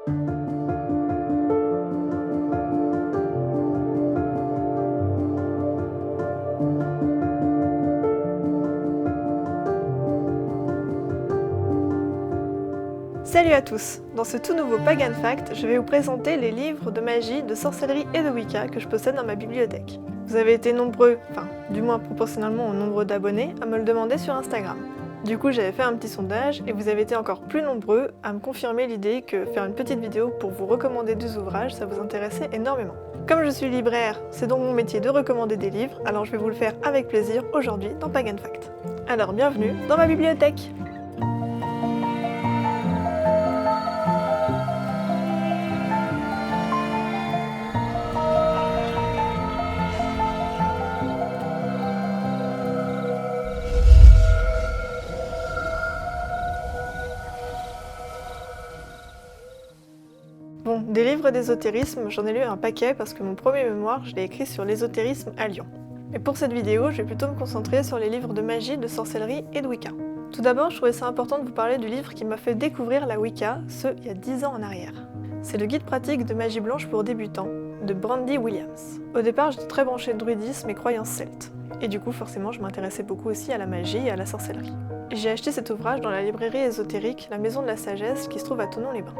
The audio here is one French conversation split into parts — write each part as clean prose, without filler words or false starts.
Salut à tous! Dans ce tout nouveau Pagan Fact, je vais vous présenter les livres de magie, de sorcellerie et de Wicca que je possède dans ma bibliothèque. Vous avez été nombreux, enfin du moins proportionnellement au nombre d'abonnés, à me le demander sur Instagram. Du coup j'avais fait un petit sondage et vous avez été encore plus nombreux à me confirmer l'idée que faire une petite vidéo pour vous recommander des ouvrages, ça vous intéressait énormément. Comme je suis libraire, c'est donc mon métier de recommander des livres, alors je vais vous le faire avec plaisir aujourd'hui dans Pagan Fact. Alors bienvenue dans ma bibliothèque! Bon, des livres d'ésotérisme, j'en ai lu un paquet parce que mon premier mémoire, je l'ai écrit sur l'ésotérisme à Lyon. Mais pour cette vidéo, je vais plutôt me concentrer sur les livres de magie, de sorcellerie et de Wicca. Tout d'abord, je trouvais ça important de vous parler du livre qui m'a fait découvrir la Wicca, ce il y a 10 ans en arrière. C'est le guide pratique de magie blanche pour débutants, de Brandy Williams. Au départ, j'étais très branchée druidisme et croyances celtes. Et du coup, forcément, je m'intéressais beaucoup aussi à la magie et à la sorcellerie. J'ai acheté cet ouvrage dans la librairie ésotérique La Maison de la Sagesse qui se trouve à Thonon-les-Bains.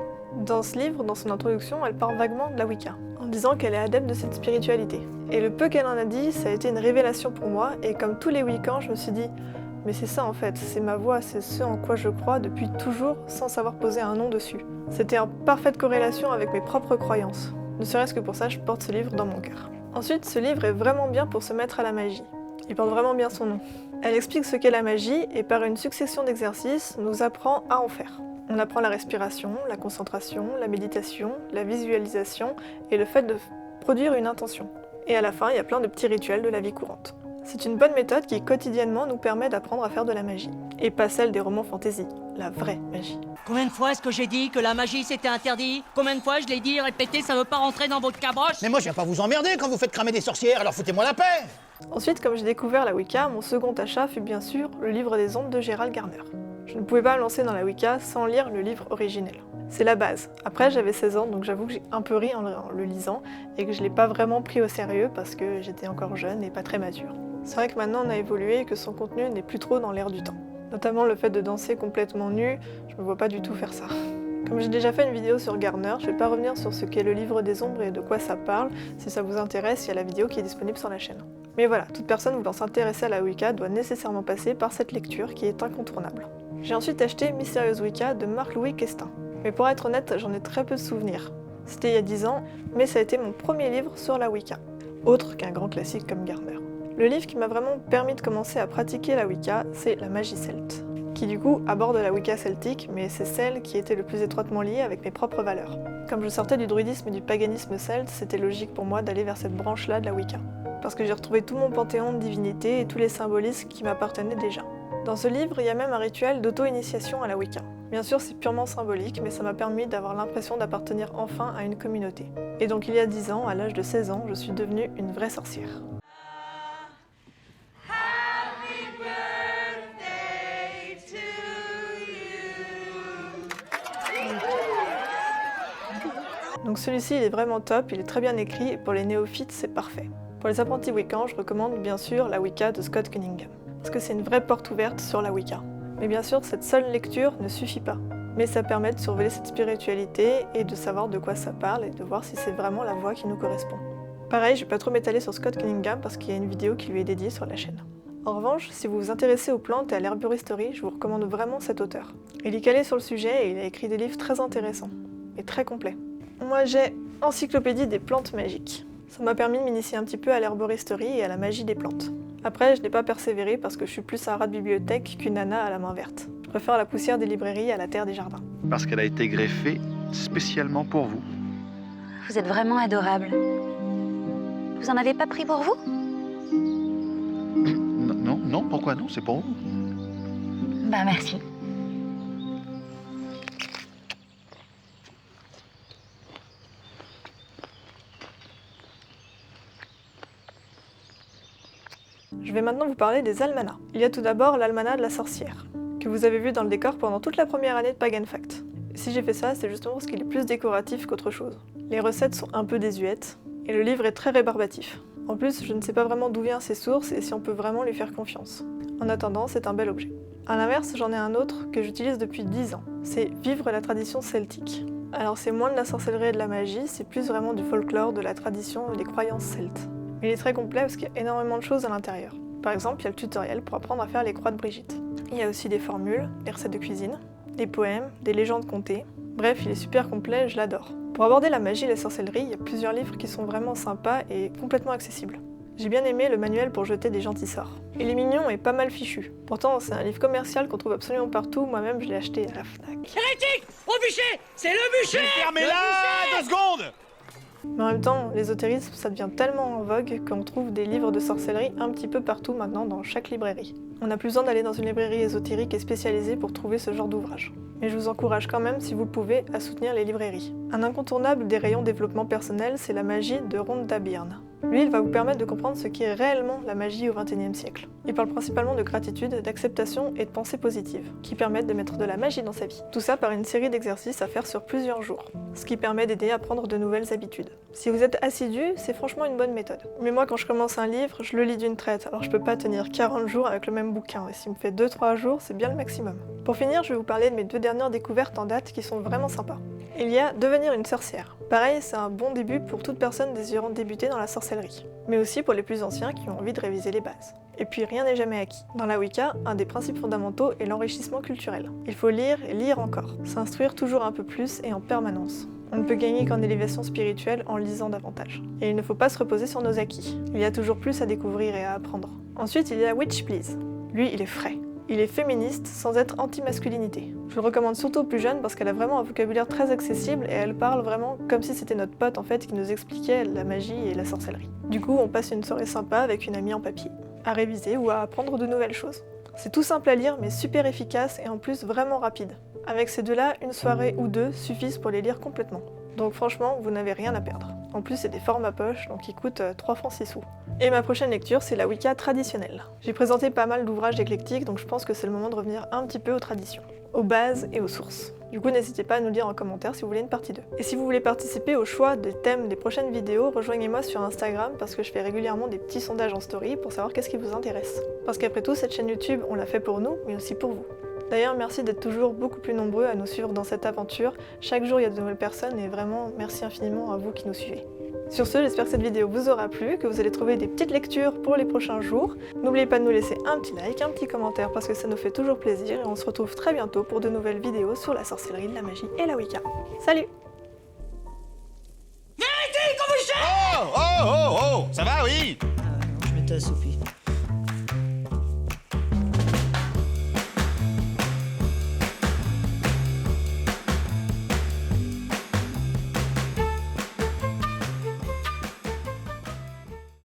Dans ce livre, dans son introduction, elle parle vaguement de la Wicca, en disant qu'elle est adepte de cette spiritualité. Et le peu qu'elle en a dit, ça a été une révélation pour moi, et comme tous les Wiccans, je me suis dit « mais c'est ça en fait, c'est ma voix, c'est ce en quoi je crois depuis toujours, sans savoir poser un nom dessus. » C'était en parfaite corrélation avec mes propres croyances. Ne serait-ce que pour ça, je porte ce livre dans mon cœur. Ensuite, ce livre est vraiment bien pour se mettre à la magie. Il porte vraiment bien son nom. Elle explique ce qu'est la magie, et par une succession d'exercices, nous apprend à en faire. On apprend la respiration, la concentration, la méditation, la visualisation et le fait de produire une intention. Et à la fin, il y a plein de petits rituels de la vie courante. C'est une bonne méthode qui quotidiennement nous permet d'apprendre à faire de la magie. Et pas celle des romans fantasy, la vraie magie. Combien de fois est-ce que j'ai dit que la magie c'était interdit? Combien de fois je l'ai dit, répété, ça veut pas rentrer dans votre caboche? Mais moi je viens pas vous emmerder quand vous faites cramer des sorcières, alors foutez-moi la paix! Ensuite, comme j'ai découvert la Wicca, mon second achat fut bien sûr le livre des ombres de Gérald Garner. Je ne pouvais pas me lancer dans la Wicca sans lire le livre originel. C'est la base. Après, j'avais 16 ans, donc j'avoue que j'ai un peu ri en le lisant et que je ne l'ai pas vraiment pris au sérieux parce que j'étais encore jeune et pas très mature. C'est vrai que maintenant on a évolué et que son contenu n'est plus trop dans l'air du temps. Notamment le fait de danser complètement nu, je me vois pas du tout faire ça. Comme j'ai déjà fait une vidéo sur Garner, je vais pas revenir sur ce qu'est le livre des ombres et de quoi ça parle. Si ça vous intéresse, il y a la vidéo qui est disponible sur la chaîne. Mais voilà, toute personne voulant s'intéresser à la Wicca doit nécessairement passer par cette lecture qui est incontournable. J'ai ensuite acheté Mystérieuse Wicca de Marc-Louis Questin. Mais pour être honnête, j'en ai très peu de souvenirs. C'était il y a 10 ans, mais ça a été mon premier livre sur la Wicca, autre qu'un grand classique comme Garner. Le livre qui m'a vraiment permis de commencer à pratiquer la Wicca, c'est La Magie Celte, qui du coup aborde la Wicca celtique, mais c'est celle qui était le plus étroitement liée avec mes propres valeurs. Comme je sortais du druidisme et du paganisme celte, c'était logique pour moi d'aller vers cette branche-là de la Wicca, parce que j'ai retrouvé tout mon panthéon de divinités et tous les symbolismes qui m'appartenaient déjà. Dans ce livre, il y a même un rituel d'auto-initiation à la Wicca. Bien sûr, c'est purement symbolique, mais ça m'a permis d'avoir l'impression d'appartenir enfin à une communauté. Et donc il y a 10 ans, à l'âge de 16 ans, je suis devenue une vraie sorcière. Donc celui-ci il est vraiment top, il est très bien écrit et pour les néophytes c'est parfait. Pour les apprentis Wiccans, je recommande bien sûr la Wicca de Scott Cunningham, parce que c'est une vraie porte ouverte sur la Wicca. Mais bien sûr, cette seule lecture ne suffit pas, mais ça permet de surveiller cette spiritualité et de savoir de quoi ça parle et de voir si c'est vraiment la voie qui nous correspond. Pareil, je vais pas trop m'étaler sur Scott Cunningham parce qu'il y a une vidéo qui lui est dédiée sur la chaîne. En revanche, si vous vous intéressez aux plantes et à l'herboristerie, je vous recommande vraiment cet auteur. Il est calé sur le sujet et il a écrit des livres très intéressants, et très complets. Moi j'ai Encyclopédie des plantes magiques. Ça m'a permis de m'initier un petit peu à l'herboristerie et à la magie des plantes. Après, je n'ai pas persévéré parce que je suis plus un rat de bibliothèque qu'une nana à la main verte. Je préfère la poussière des librairies à la terre des jardins. Parce qu'elle a été greffée spécialement pour vous. Vous êtes vraiment adorable. Vous en avez pas pris pour vous? Non, pourquoi non? C'est pour vous. Bah merci. Je vais maintenant vous parler des almanachs. Il y a tout d'abord l'almanach de la sorcière, que vous avez vu dans le décor pendant toute la première année de Pagan Fact. Si j'ai fait ça, c'est justement parce qu'il est plus décoratif qu'autre chose. Les recettes sont un peu désuètes, et le livre est très rébarbatif. En plus, je ne sais pas vraiment d'où viennent ses sources et si on peut vraiment lui faire confiance. En attendant, c'est un bel objet. A l'inverse, j'en ai un autre que j'utilise depuis 10 ans. C'est Vivre la tradition celtique. Alors c'est moins de la sorcellerie et de la magie, c'est plus vraiment du folklore, de la tradition et des croyances celtes. Il est très complet parce qu'il y a énormément de choses à l'intérieur. Par exemple, il y a le tutoriel pour apprendre à faire les croix de Brigitte. Il y a aussi des formules, des recettes de cuisine, des poèmes, des légendes contées. Bref, il est super complet, je l'adore. Pour aborder la magie et la sorcellerie, il y a plusieurs livres qui sont vraiment sympas et complètement accessibles. J'ai bien aimé le manuel pour jeter des gentils sorts. Il est mignon et pas mal fichu. Pourtant, c'est un livre commercial qu'on trouve absolument partout, moi-même je l'ai acheté à la Fnac. Hérétique! Au bûcher! C'est le bûcher! Fermez-la 2 secondes! Mais en même temps, l'ésotérisme, ça devient tellement en vogue qu'on trouve des livres de sorcellerie un petit peu partout maintenant dans chaque librairie. On n'a plus besoin d'aller dans une librairie ésotérique et spécialisée pour trouver ce genre d'ouvrage. Mais je vous encourage quand même, si vous le pouvez, à soutenir les librairies. Un incontournable des rayons développement personnel, c'est la magie de Rhonda Byrne. Lui, il va vous permettre de comprendre ce qu'est réellement la magie au XXIe siècle. Il parle principalement de gratitude, d'acceptation et de pensée positive, qui permettent de mettre de la magie dans sa vie. Tout ça par une série d'exercices à faire sur plusieurs jours, ce qui permet d'aider à prendre de nouvelles habitudes. Si vous êtes assidu, c'est franchement une bonne méthode. Mais moi, quand je commence un livre, je le lis d'une traite, alors je peux pas tenir 40 jours avec le même bouquin, et s'il me fait 2-3 jours, c'est bien le maximum. Pour finir, je vais vous parler de mes 2 dernières découvertes en date qui sont vraiment sympas. Il y a Devenir une sorcière. Pareil, c'est un bon début pour toute personne désirant débuter dans la sorcellerie, mais aussi pour les plus anciens qui ont envie de réviser les bases. Et puis rien n'est jamais acquis. Dans la Wicca, un des principes fondamentaux est l'enrichissement culturel. Il faut lire et lire encore, s'instruire toujours un peu plus et en permanence. On ne peut gagner qu'en élévation spirituelle en lisant davantage. Et il ne faut pas se reposer sur nos acquis. Il y a toujours plus à découvrir et à apprendre. Ensuite, il y a Witch Please. Lui, il est frais. Il est féministe sans être anti-masculinité. Je le recommande surtout aux plus jeunes parce qu'elle a vraiment un vocabulaire très accessible et elle parle vraiment comme si c'était notre pote en fait qui nous expliquait la magie et la sorcellerie. Du coup, on passe une soirée sympa avec une amie en papier, à réviser ou à apprendre de nouvelles choses. C'est tout simple à lire mais super efficace et en plus vraiment rapide. Avec ces deux-là, une soirée ou deux suffisent pour les lire complètement. Donc franchement, vous n'avez rien à perdre. En plus, c'est des formats poche, donc ils coûtent 3 francs 6 sous. Et ma prochaine lecture, c'est la Wicca traditionnelle. J'ai présenté pas mal d'ouvrages éclectiques, donc je pense que c'est le moment de revenir un petit peu aux traditions, aux bases et aux sources. Du coup, n'hésitez pas à nous le dire en commentaire si vous voulez une partie 2. Et si vous voulez participer au choix des thèmes des prochaines vidéos, rejoignez-moi sur Instagram parce que je fais régulièrement des petits sondages en story pour savoir qu'est-ce qui vous intéresse. Parce qu'après tout, cette chaîne YouTube, on l'a fait pour nous, mais aussi pour vous. D'ailleurs, merci d'être toujours beaucoup plus nombreux à nous suivre dans cette aventure. Chaque jour, il y a de nouvelles personnes et vraiment, merci infiniment à vous qui nous suivez. Sur ce, j'espère que cette vidéo vous aura plu, que vous allez trouver des petites lectures pour les prochains jours. N'oubliez pas de nous laisser un petit like, un petit commentaire parce que ça nous fait toujours plaisir et on se retrouve très bientôt pour de nouvelles vidéos sur la sorcellerie, la magie et la Wicca. Salut! Oh, oh, oh, oh, ça va, oui? Je m'étais assoupi.